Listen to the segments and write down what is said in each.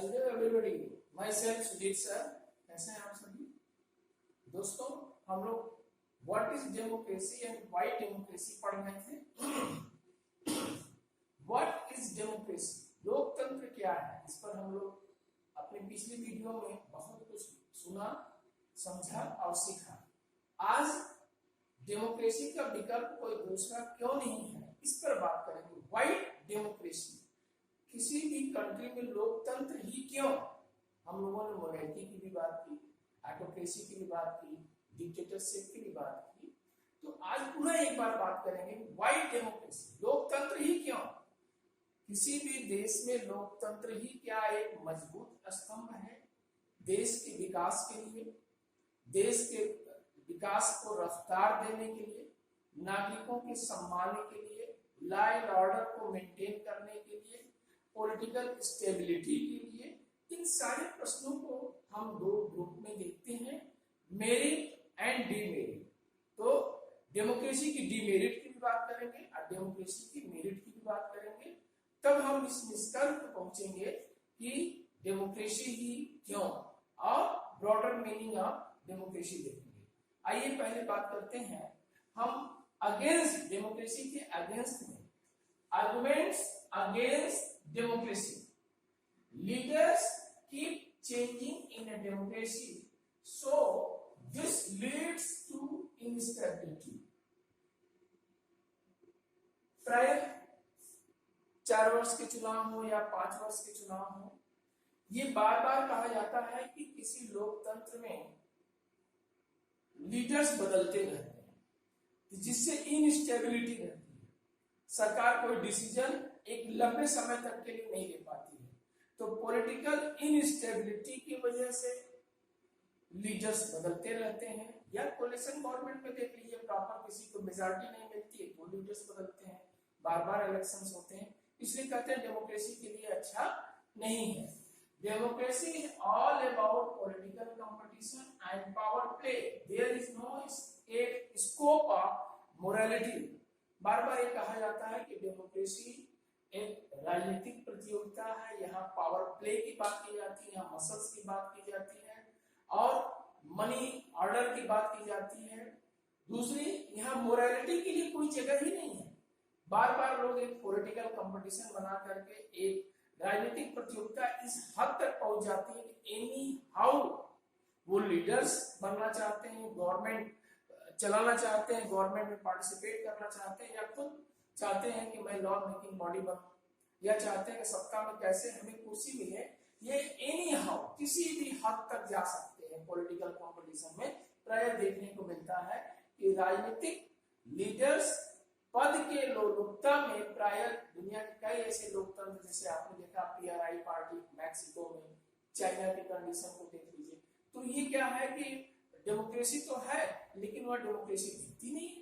Hello everybody, myself Sujeet sir. कैसे हैं आप सभी दोस्तों? हम लोग what is democracy and why democracy पढ़ रहे थे। व्हाट इज डेमोक्रेसी, लोकतंत्र क्या है, इस पर हम लोग अपने पिछली वीडियो में बहुत कुछ सुना, समझा और सीखा। आज डेमोक्रेसी का विकल्प कोई दूसरा क्यों नहीं है, इस पर बात करेंगे। व्हाई डेमोक्रेसी, किसी भी कंट्री में लोकतंत्र ही क्यों। हम लोगों ने मोनर्की की भी बात की, ऑटोक्रेसी की भी बात की, डिक्टेटरशिप की भी बात की। तो आज पुनः एक बार बात करेंगे व्हाई डेमोक्रेसी, लोकतंत्र ही क्यों। किसी भी देश में लोकतंत्र ही क्या एक मजबूत स्तंभ है देश के विकास के लिए, देश के विकास को रफ्तार देने के लिए, नागरिकों के सम्मान के लिए, लॉ एंड ऑर्डर को मेंटेन करने के लिए, पॉलिटिकल स्टेबिलिटी के लिए। इन सारे प्रश्नों को हम दो ग्रुप में देखते हैं, मेरिट एंड डीमेरिट। तो डेमोक्रेसी की डीमेरिट की भी बात करेंगे और डेमोक्रेसी की मेरिट की भी बात करेंगे। तब हम इस निष्कर्ष पर पहुंचेंगे कि डेमोक्रेसी ही क्यों और ब्रॉडर मीनिंग ऑफ डेमोक्रेसी देखेंगे। आइए पहले बात करते हैं हम अगेंस्ट डेमोक्रेसी के अगेंस्ट में। Arguments against democracy. Leaders keep changing in a democracy, so this leads to instability. प्राय 4 वर्ष के चुनाव हो या 5 वर्ष के चुनाव हो, ये बार बार कहा जाता है कि किसी लोकतंत्र में लीडर्स बदलते रहते हैं जिससे इनस्टेबिलिटी रहती है। सरकार कोई डिसीजन एक लंबे समय तक के लिए नहीं ले पाती है, तो पॉलिटिकल इनस्टेबिलिटी की वजह से लीडर्स बदलते रहते हैं। या कोलिशन गवर्नमेंट में देख लीजिए, प्रॉपर किसी को मेजॉरिटी नहीं मिलती है तो लीडर्स बदलते हैं, बार बार इलेक्शंस होते हैं। इसलिए कहते हैं डेमोक्रेसी के लिए अच्छा नहीं है। Democracy is all about political competition and power play, there is no scope of morality. बार बार ये कहा जाता है कि डेमोक्रेसी एक राजनीतिक प्रतियोगिता है, यहाँ पावर प्ले की बात की जाती है, यहाँ मसल्स की बात की जाती है और मनी ऑर्डर की बात की जाती है। दूसरी, यहाँ मोरालिटी के लिए कोई जगह ही नहीं है। बार बार लोग एक पॉलिटिकल कंपटीशन बना करके एक राजनीतिक प्रतियोगिता इस हद तक पहुंच जाती है कि एनी हाउ वो लीडर्स बनना चाहते हैं, गवर्नमेंट चलाना चाहते हैं, गवर्नमेंट में पार्टिसिपेट करना चाहते हैं, या खुद चाहते हैं कि मैं लॉ मेकिंग बॉडी बनूं, या चाहते हैं कि सत्ता में कैसे हमें कुर्सी मिले। ये एनी हाउ किसी भी हद तक जा सकते हैं। पॉलिटिकल कंपटीशन में प्राय देखने को मिलता है कि राजनीतिक लीडर्स पद के लोलुपता में प्राय दुनिया के कई ऐसे लोकतंत्र, जैसे आपने देखा पीआरआई पार्टी मैक्सिको में, चाइना की कंडीशन को देख लीजिए। तो ये क्या है कि डेमोक्रेसी तो है लेकिन वह डेमोक्रेसी दिखती नहीं है।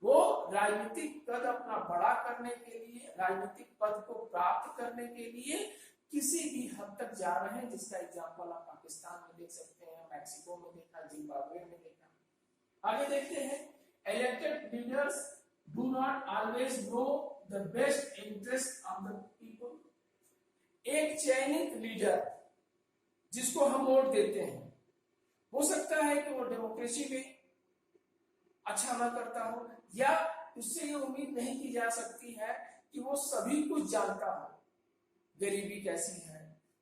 वो राजनीतिक पद अपना बड़ा करने के लिए, राजनीतिक पद को प्राप्त करने के लिए किसी भी हद तक जा रहे हैं, जिसका एग्जांपल आप पाकिस्तान में देख सकते हैं, मैक्सिको में देखा, जिम्बाब्वे में देखा। आगे देखते हैं, elected leaders do not always know the best interest of the people. एक चयनित लीडर जिसको हम वोट देते हैं, हो सकता है कि वो डेमोक्रेसी में अच्छा ना करता हो, या उससे ये उम्मीद नहीं की जा सकती है कि वो सभी कुछ जानता हो। गरीबी कैसी है,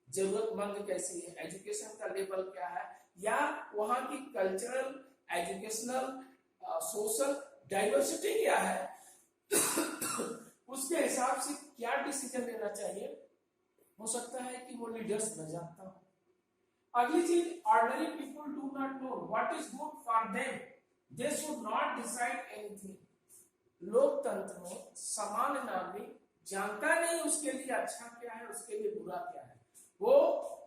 जरूरतमंद कैसी है, एजुकेशन का लेवल क्या है, या वहां की कल्चरल, एजुकेशनल, सोशल डाइवर्सिटी क्या है, उसके हिसाब से क्या डिसीजन लेना चाहिए। हो सकता है कि वो लीडर्स न जानता हो। अगली चीज, ordinary people do not know what is good for them, they should not decide anything. लोकतंत्र में सामान्य नागरिक जानता नहीं उसके लिए अच्छा क्या है, उसके लिए बुरा क्या है। वो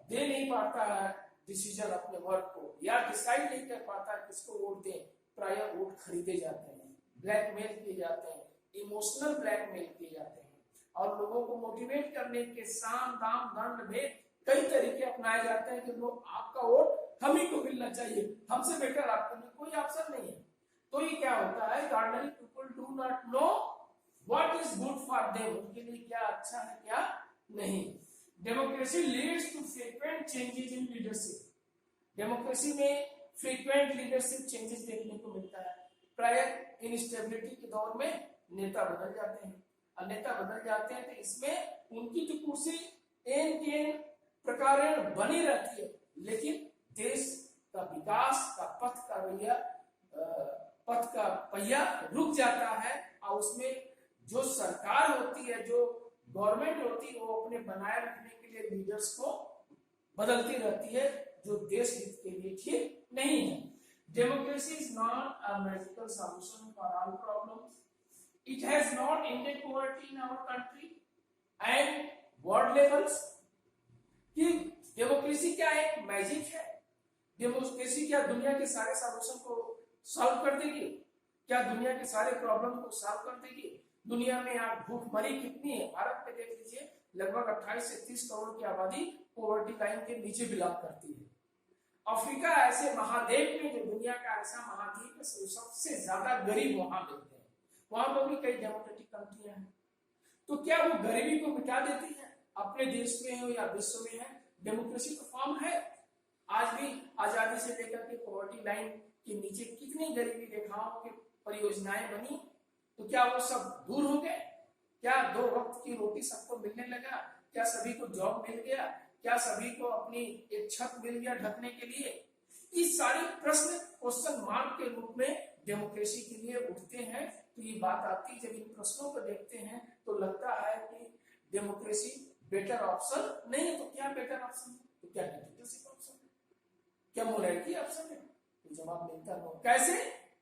दे नहीं पाता है डिसीजन अपने वर्क को, या डिसाइड नहीं कर पाता किसको वोट दें। प्राय वोट खरीदे जाते हैं, ब्लैकमेल किए जाते हैं, इमोशनल ब्लैकमेल किए जाते हैं, और लोगों को मोटिवेट करने के साम दाम दंड भेद कई तरीके अपनाए जाते हैं कि लोग आपका वोट हम ही को मिलना चाहिए, हमसे बेटर आपके लिए कोई ऑप्शन नहीं है। तो ये क्या होता है, ordinary people do not know what is good for them, उनके लिए क्या अच्छा है क्या नहीं। Democracy leads to frequent changes in leadership. Democracy में फ्रीक्वेंट लीडरशिप चेंजेस देखने को मिलता है। प्राय इनस्टेबिलिटी के दौर में नेता बदल जाते हैं, और नेता बदल जाते हैं तो इसमें उनकी जो कुर्सी एन के प्रकार बनी रहती है, लेकिन देश का विकास का पथ का पहिया रुक जाता है, और उसमें जो सरकार होती है, जो गवर्नमेंट होती है, वो अपने बनाए रखने के लिए लीडर्स को बदलती रहती है, जो देश हित के लिए ठीक नहीं है। Democracy is not a magical solution for all problems. It has not ended poverty in our country and world levels. कि डेमोक्रेसी क्या है? मैजिक है। डेमोक्रेसी क्या दुनिया के सारे सॉल्यूशन को सॉल्व कर देगी? क्या दुनिया के सारे प्रॉब्लम को सॉल्व कर देगी? दुनिया में आप भूखमरी कितनी है? भारत में देख लीजिए, लगभग 28 से 30 करोड़ की आबादी पॉवर्टी लाइन के नीचे बिलोंग करती है। अफ्रीका ऐसे महाद्वीप में, जो दुनिया का ऐसा महाद्वीप है, सबसे ज्यादा गरीब वहां मिलते हैं। वहां पर भी कई डेमोक्रेटिक कंट्रियां हैं। तो क्या वो गरीबी को मिटा देती है? अपने देश में हो या विश्व में है, डेमोक्रेसी तो फॉर्म है। आज भी आजादी से लेकर के पॉवर्टी लाइन के नीचे कितनी गरीबी रेखाओं की परियोजनाएं बनी, तो क्या वो सब दूर हो गए? क्या 2 वक्त की रोटी सबको मिलने लगा? क्या सभी को जॉब मिल गया? क्या सभी को अपनी एक छत मिल गया ढकने के लिए? इस सारे प्रश्न क्वेश्चन मार्क के रूप में डेमोक्रेसी के लिए उठते हैं। तो ये बात आती है, जब इन प्रश्नों को देखते हैं तो लगता है कि डेमोक्रेसी बेटर ऑप्शन नहीं है। तो क्या बेटर ऑप्शन है? तो क्या डिक्टेटरशिप ऑप्शन है? क्या मोनार्की ऑप्शन है? तो जवाब मिलता है कैसे?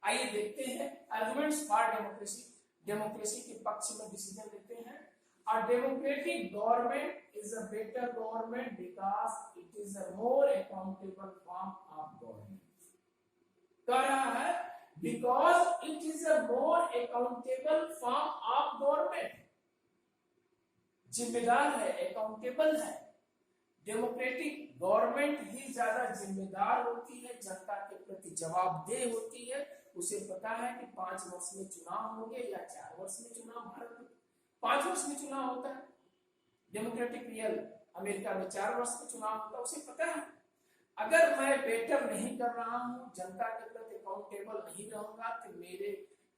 आइए देखते हैं आर्गुमेंट्स फॉर डेमोक्रेसी। डेमोक्रेसी के पक्ष में डिसीजन लेते हैं। A democratic government is a better government because it is a more accountable form of government। कह रहा है because it is a more accountable form of government। जिम्मेदार है, अकाउंटेबल है। डेमोक्रेटिक गवर्नमेंट ही ज्यादा जिम्मेदार होती है, जनता के प्रति जवाबदेह होती है। उसे पता है कि 5 वर्ष में चुनाव होंगे या 4 वर्ष में चुनाव। भारत में 5 वर्ष में चुनाव होता है। डेमोक्रेटिक रियल अमेरिका में 4 वर्ष में चुनाव होता है। उसे पता है अगर मैं बेटर नहीं कर रहा हूं, जनता के प्रति अकाउंटेबल नहीं रहूंगा, तो मेरे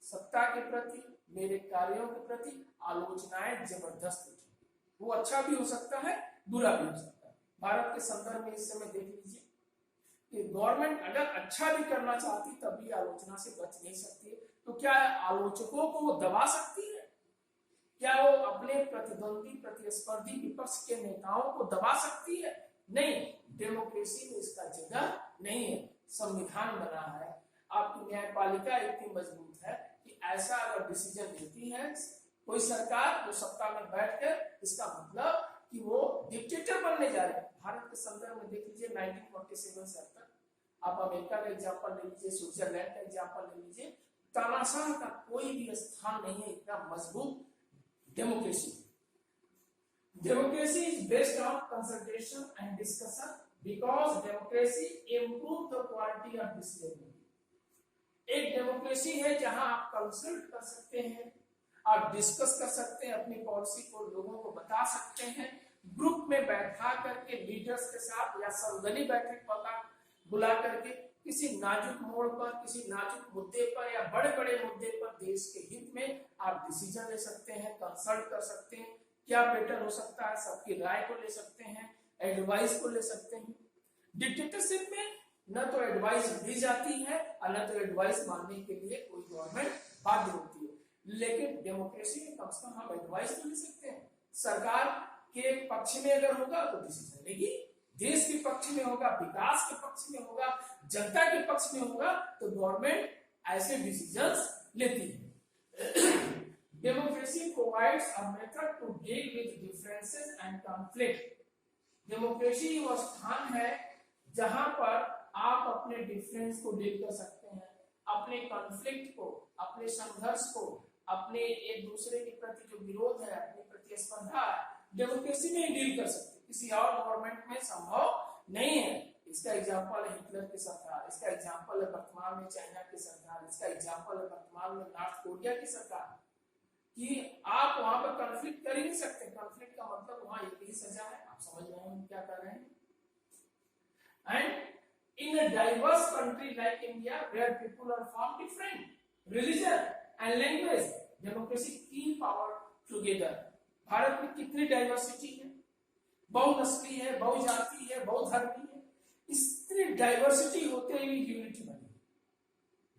सत्ता के प्रति, मेरे कार्यों के प्रति आलोचनाएं जबरदस्त उठेंगी। वो अच्छा भी हो सकता है, बुरा भी हो सकता है। भारत के संदर्भ में इस समय देख लीजिए कि गवर्नमेंट अगर अच्छा भी करना चाहती तब भी आलोचना से बच नहीं सकती। तो क्या आलोचकों को वो दबा सकती है? क्या वो अपने प्रतिद्वंदी, प्रतिस्पर्धी विपक्ष के नेताओं को दबा सकती है? नहीं, डेमोक्रेसी में इसका जगह नहीं है। संविधान बना है, आपकी न्यायपालिका इतनी मजबूत है कि ऐसा अगर डिसीजन लेती है कोई सरकार, तो सत्ता में बैठकर, इसका मतलब कि वो डिक्टेटर बनने जा रहे हैं। भारत के संदर्भ में देख लीजिए 1947 से अब तक, आप अमेरिका का एग्जाम्पल ले लीजिए, स्विट्जरलैंड का एग्जाम्पल ले लीजिए, तानाशाह का कोई भी स्थान नहीं है इतना मजबूत democracy. Democracy is based on consultation and discussion because democracy improve the quality of decision making. एक डेमोक्रेसी है जहां आप कंसल्ट कर सकते हैं, आप डिस्कस कर सकते हैं, अपनी पॉलिसी को लोगों को बता सकते हैं, ग्रुप में बैठा करके लीडर्स के साथ या सर्वदलीय बैठक बुला करके किसी नाजुक मोड़ पर, किसी नाजुक मुद्दे पर या बड़े बड़े मुद्दे पर देश के हित में आप डिसीजन ले सकते हैं, कंसल्ट कर सकते हैं, क्या बेटर हो सकता है, सबकी राय को ले सकते हैं, एडवाइस को ले सकते हैं। डिक्टेटरशिप में न तो एडवाइस दी जाती है और न तो एडवाइस मानने के लिए कोई गवर्नमेंट बाध्य होती है। लेकिन डेमोक्रेसी में कम से कम हम एडवाइस तो ले सकते हैं। सरकार के पक्ष में अगर होगा तो डिसीजन लेगी, देश के पक्ष में होगा, विकास के पक्ष में होगा, जनता के पक्ष में होगा, तो गवर्नमेंट ऐसे डिसीजंस लेती है। Democracy provides a method to deal with differences and conflict. Democracy वो स्थान है जहां पर आप अपने डिफरेंस को डील कर सकते हैं, अपने कॉन्फ्लिक्ट को, अपने संघर्ष को, अपने एक दूसरे के प्रति जो विरोध है, अपनी प्रतिस्पर्धा है, डेमोक्रेसी में ही डील कर सकते, किसी और गवर्नमेंट में संभव नहीं है। इसका एग्जांपल है हिटलर की सरकार, इसका एग्जांपल है वर्तमान में चाइना की सरकार, इसका एग्जांपल है वर्तमान में नॉर्थ कोरिया की सरकार। कि आप वहां पर कॉन्फ्लिक्ट कर ही नहीं सकते। कॉन्फ्लिक्ट का मतलब वहां एक ही सजा है। आप समझ रहे हैं हम क्या कर रहे हैं। And in a diverse country like India where people are from different religion and language, democracy की पावर टुगेदर। भारत में कितनी डाइवर्सिटी है, बहुनस्ली है, बहुजाति है, बहुधर्मी है। इतनी डाइवर्सिटी होते हुए यूनिटी बनी।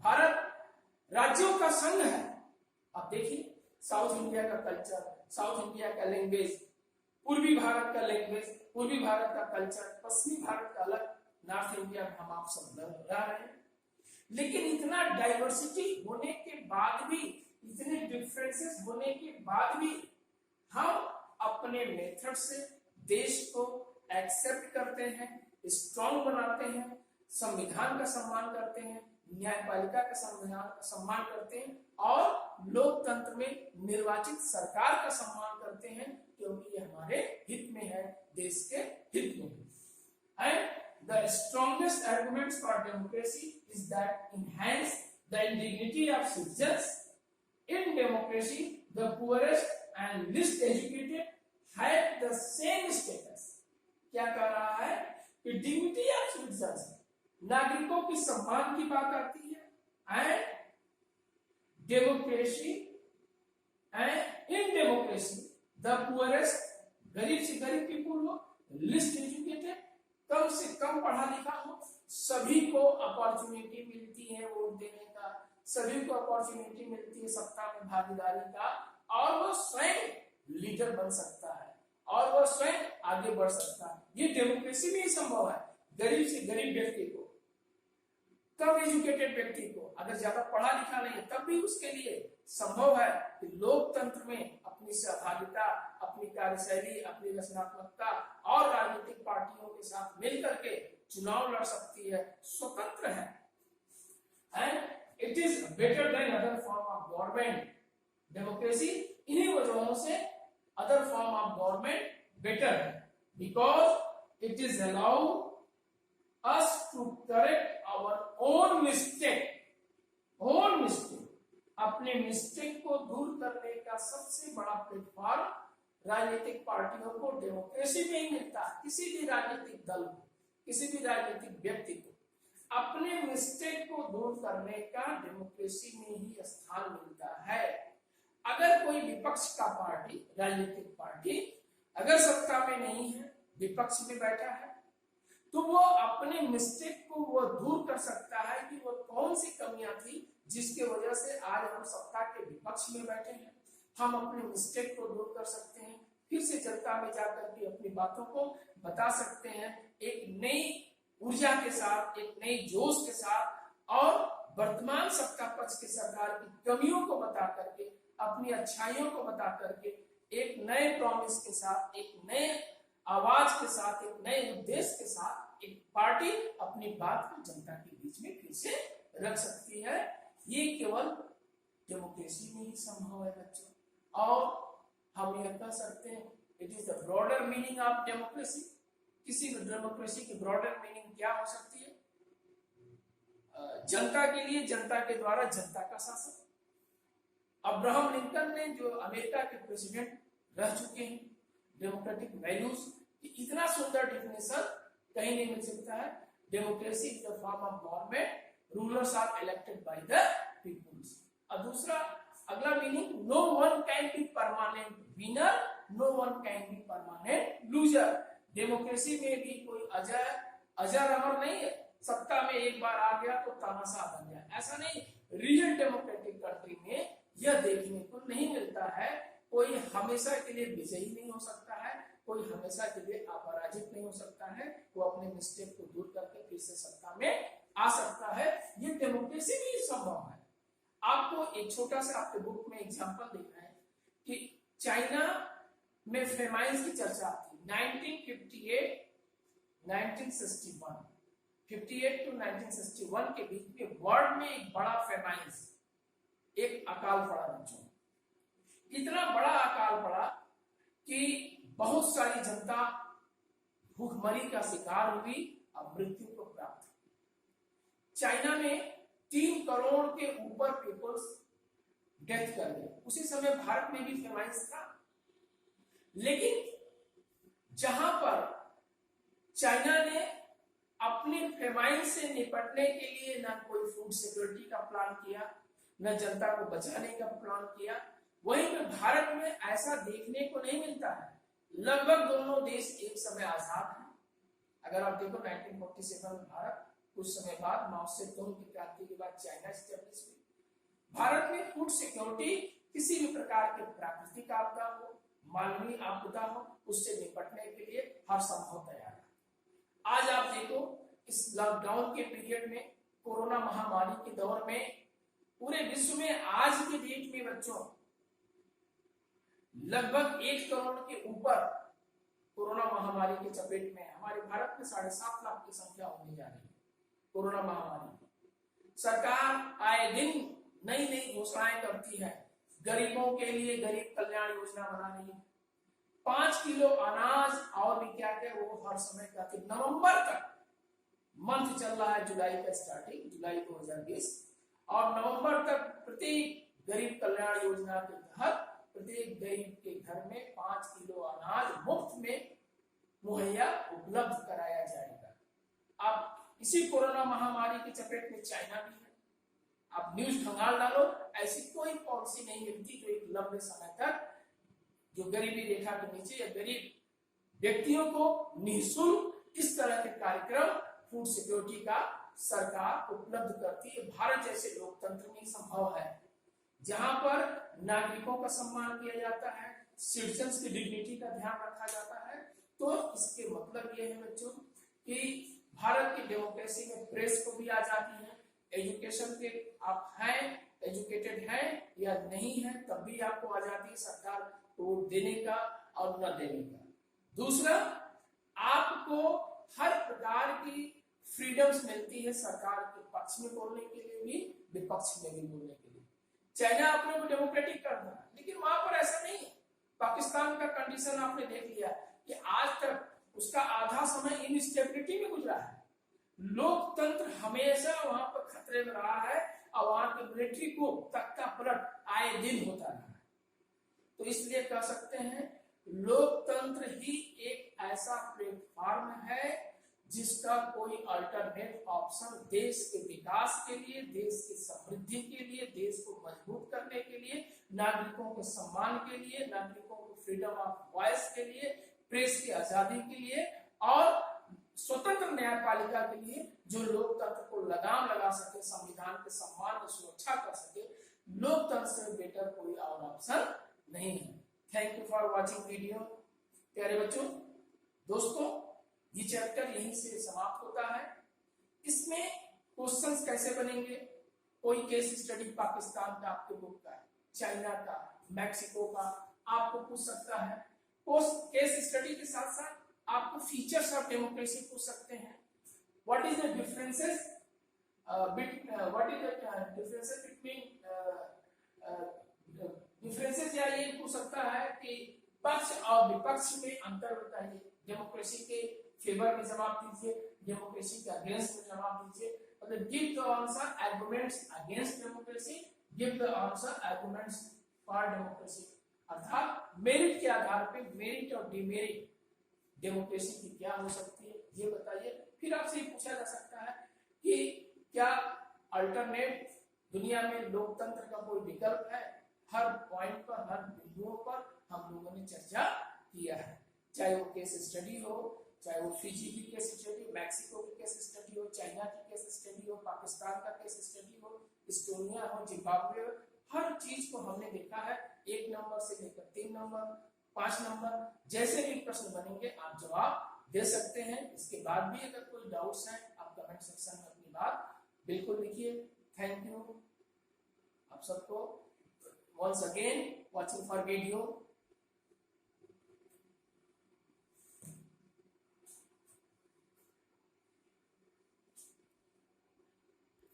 भारत राज्यों का संघ है। अब देखिए साउथ इंडिया का कल्चर, साउथ इंडिया का लैंग्वेज, पूर्वी भारत का लैंग्वेज, पूर्वी भारत का कल्चर, पश्चिमी भारत का अलग, नॉर्थ इंडिया में हम आप सब रह रहे हैं। लेकिन इतना डाइवर्सिटी होने के बाद भी, इतने डिफरेंसेस होने के बाद भी हम अपने मेथड से देश को एक्सेप्ट करते हैं, स्ट्रॉन्ग बनाते हैं, संविधान का सम्मान करते हैं, न्यायपालिका का संविधान का सम्मान करते हैं और लोकतंत्र में निर्वाचित सरकार का सम्मान करते हैं, क्योंकि ये हमारे हित में है, देश के हित में है। And the strongest arguments for democracy is that enhance the indignity of citizens. In democracy the poorest and least educated have the same status. क्या कह रहा है कि डिग्निटी ऑफ सिटीजंस, नागरिकों की सम्मान की बात आती है। And democracy and in democracy the poorest, गरीब से गरीब पीपुल हो, लिस्ट एजुकेटेड, कम से कम पढ़ा लिखा हो, सभी को अपॉर्चुनिटी मिलती है वोट देने का, सभी को अपॉर्चुनिटी मिलती है सत्ता में भागीदारी का, और वो स्वयं लीडर बन सकता है और वो स्वयं आगे बढ़ सकता है। ये डेमोक्रेसी में ही संभव है। गरीब से गरीब व्यक्ति को, कम एजुकेटेड व्यक्ति को, अगर ज्यादा पढ़ा लिखा नहीं है तब भी उसके लिए संभव है कि लोकतंत्र में अपनी सहभागिता, अपनी कार्यशैली, अपनी रचनात्मकता और राजनीतिक पार्टियों के साथ मिलकर के चुनाव लड़ सकती है, स्वतंत्र है। And it is better than other form of government. Democracy इन्हीं वजहों से other form of government better है, because it is allow us to correct our own mistake। अपने मिस्टेक को दूर करने का सबसे बड़ा प्लेटफॉर्म राजनीतिक पार्टियों को डेमोक्रेसी में ही मिलता है। किसी भी राजनीतिक दल को, किसी भी राजनीतिक व्यक्ति को अपने मिस्टेक को दूर करने का डेमोक्रेसी में ही स्थान मिलता है। अगर कोई विपक्ष का पार्टी, राजनीतिक पार्टी अगर सत्ता में नहीं है, विपक्ष में बैठा है, तो वो अपने मिस्टेक को वो दूर कर सकता है कि वो कौन सी कमियां थी जिसके वजह से आज हम सत्ता के विपक्ष में बैठे हैं। हम अपने मिस्टेक को दूर कर सकते हैं, फिर से जनता में जाकर के अपनी बातों को बता सकते हैं, एक नई ऊर्जा के साथ, एक नई जोश के साथ, और वर्तमान सत्ता पक्ष की सरकार की कमियों को बता करके, अपनी अच्छाइयों को बता करके, एक नए प्रॉमिस के साथ, एक नए आवाज के साथ, एक नए उद्देश्य के साथ एक पार्टी अपनी बात को जनता के बीच में फिर से रख सकती है। ये केवल डेमोक्रेसी में ही संभव है बच्चों। और हम यह कह सकते हैं it is the broader meaning of democracy. किसी भी डेमोक्रेसी की ब्रॉडर मीनिंग क्या हो सकती है? जनता के लिए, जनता के द्वारा जनता का शासन। अब्राहम लिंकन ने, जो अमेरिका के प्रेसिडेंट रह चुके हैं, डेमोक्रेटिक वैल्यूज की इतना सुंदर डेफिनेशन कहीं नहीं मिल सकता है। Democracy is the form of government, rulers are elected by the peoples. और दूसरा, अगला meaning, no one can be permanent winner, no one can be permanent loser. Democracy में भी कोई अजर अमर नहीं है, सत्ता में एक बार आ गया तो तानाशाह बन गया, ऐसा नहीं। रियल डेमोक्रेटिक कंट्री में यह देखने को नहीं मिलता है। कोई हमेशा के लिए विजयी नहीं हो सकता है, कोई हमेशा के लिए अपराजित नहीं हो सकता है। वो अपने मिस्टेक को दूर करके फिर से सत्ता में आ सकता है। ये डेमोक्रेसी भी संभव है। आपको एक छोटा सा आपके बुक में एग्जांपल देखना है कि चाइना में फेमाइन की चर्चा आती है 1958 1961, 58 to 1961 के बीच में वर्ल्ड में एक बड़ा फेमाइन, एक अकाल पड़ा बच्चों। इतना बड़ा अकाल पड़ा कि बहुत सारी जनता भूखमरी का शिकार हुई और मृत्यु को प्राप्त हुई। चाइना में 3 करोड़ के ऊपर पीपल्स डेथ कर गए। उसी समय भारत में भी फेमाइन था, लेकिन जहां पर चाइना ने अपने फेमाइन से निपटने के लिए ना कोई फूड सिक्योरिटी का प्लान किया, न जनता को बचाने का प्लान किया, वहीं पे भारत में ऐसा देखने को नहीं मिलता है। लगभग दोनों देश एक समय आजाद हैं। अगर आप देखो 1947 में भारत, कुछ समय बाद माओ सेतुंग की क्रांति के बाद चाइना एस्टेब्लिश हुई। भारत में फूड सिक्योरिटी किसी भी प्रकार के प्राकृतिक आपदा हो, मानवीय आपदा हो, उससे निपटने के लिए हर संभव तैयार है। आज आप देखो इस लॉकडाउन के पीरियड में, कोरोना महामारी के दौर में, पूरे विश्व में आज के डेट में बच्चों लगभग 1 करोड़ के ऊपर कोरोना महामारी की चपेट में। हमारे भारत में 7.5 लाख की संख्या होने जा रही है कोरोना महामारी। सरकार आए दिन नई नई घोषणाएं करती है, गरीबों के लिए गरीब कल्याण योजना बना रही है। 5 किलो अनाज और भी क्या क्या वो हर समय कहते। नवंबर तक मंथ चल रहा है, जुलाई का स्टार्टिंग, जुलाई 2020, और नवंबर तक प्रत्येक गरीब कल्याण योजना के तहत प्रत्येक गरीब के घर में 5 किलो अनाज मुफ्त में मुहैया उपलब्ध कराया जाएगा। अब इसी कोरोना महामारी की चपेट में चाइना भी है। आप न्यूज खंगाल डालो, ऐसी कोई पॉलिसी नहीं मिलती जो एक लंबे समय तक जो गरीबी रेखा के नीचे या गरीब व्यक्तियों को निःशुल्क इस तरह के कार्यक्रम फूड सिक्योरिटी का सरकार उपलब्ध करती है। भारत जैसे लोकतंत्र में संभव है, जहां पर नागरिकों का सम्मान किया जाता है, सिटीजन्स की डिग्निटी का ध्यान रखा जाता है। तो इसके मतलब ये है बच्चों कि भारत की डेमोक्रेसी में प्रेस को भी आजादी है, एजुकेशन के आप हैं, एजुकेटेड हैं या नहीं है, तब भी आपको आजादी सरकार को वोट देने का और न देने का। दूसरा, आपको हर प्रकार की फ्रीडम्स मिलती है सरकार के पक्ष में बोलने के लिए भी, विपक्ष में भी बोलने के लिए। चाइना अपने को डेमोक्रेटिक कर रहा है, लेकिन वहां पर ऐसा नहीं है। पाकिस्तान का कंडीशन आपने देख लिया कि आज तक उसका आधा समय इनस्टेबिलिटी में गुजरा है। लोकतंत्र हमेशा वहां पर खतरे में रहा है और वहां के मिलिट्री को तख्ता पलट आए दिन होता रहा है। तो इसलिए कह सकते हैं लोकतंत्र ही एक ऐसा प्लेटफॉर्म है जिसका कोई अल्टरनेट ऑप्शन देश के विकास के लिए, देश की समृद्धि के लिए, देश को मजबूत करने के लिए, नागरिकों के सम्मान के लिए, नागरिकों को फ्रीडम ऑफ वॉइस के लिए, प्रेस की आजादी के लिए और स्वतंत्र न्यायपालिका के लिए, जो लोकतंत्र को लगाम लगा सके, संविधान के सम्मान की सुरक्षा कर सके। लोकतंत्र से बेटर कोई और ऑप्शन नहीं है। Thank you for watching video. प्यारे बच्चों, दोस्तों, ये चैप्टर यहीं से समाप्त होता है। इसमें क्वेश्चंस कैसे बनेंगे? कोई केस स्टडी पाकिस्तान का आपके बुक का, चाइना का, मैक्सिको का आपको पूछ सकता है। केस स्टडी के साथ साथ आपको फीचर्स ऑफ डेमोक्रेसी पूछ सकते हैं। What is the differences between differences, या ये पूछ सकता है कि पक्ष और विपक्ष में अंतर बताइए। डेमोक्रेसी के फेवर में जवाब दीजिए, डेमोक्रेसी के अगेंस्ट में जवाब दीजिए। मतलब give the answer arguments against democracy, give the answer arguments for democracy. अर्थात मेरिट के आधार पे मेरिट और डिमेरिट डेमोक्रेसी की क्या हो सकती है ये बताइए। फिर आपसे पूछा जा सकता है कि क्या अल्टरनेट दुनिया में लोकतंत्र का कोई विकल्प है? हर पॉइंट पर, हर बिंदुओं पर हम लोगों ने चर्चा किया है। चाहे वो केस स्टडी हो, चाहे वो फिजी की केस स्टडी, मैक्सिको की केस स्टडी हो, चाइना की केस स्टडी हो, पाकिस्तान का केस स्टडी हो, इस्टोनिया हो, जिम्बाब्वे हो, हर चीज को हमने देखा है। 1 नंबर से लेकर 3 नंबर, 5 नंबर, जैसे भी प्रश्न बनेंगे आप जवाब दे सकते हैं। इसके बाद भी अगर कोई डाउट्स हैं आप कमेंट सेक्शन में अपनी बात बिल्कुल लिखिए। थैंक यू आप सबको once again watching for video।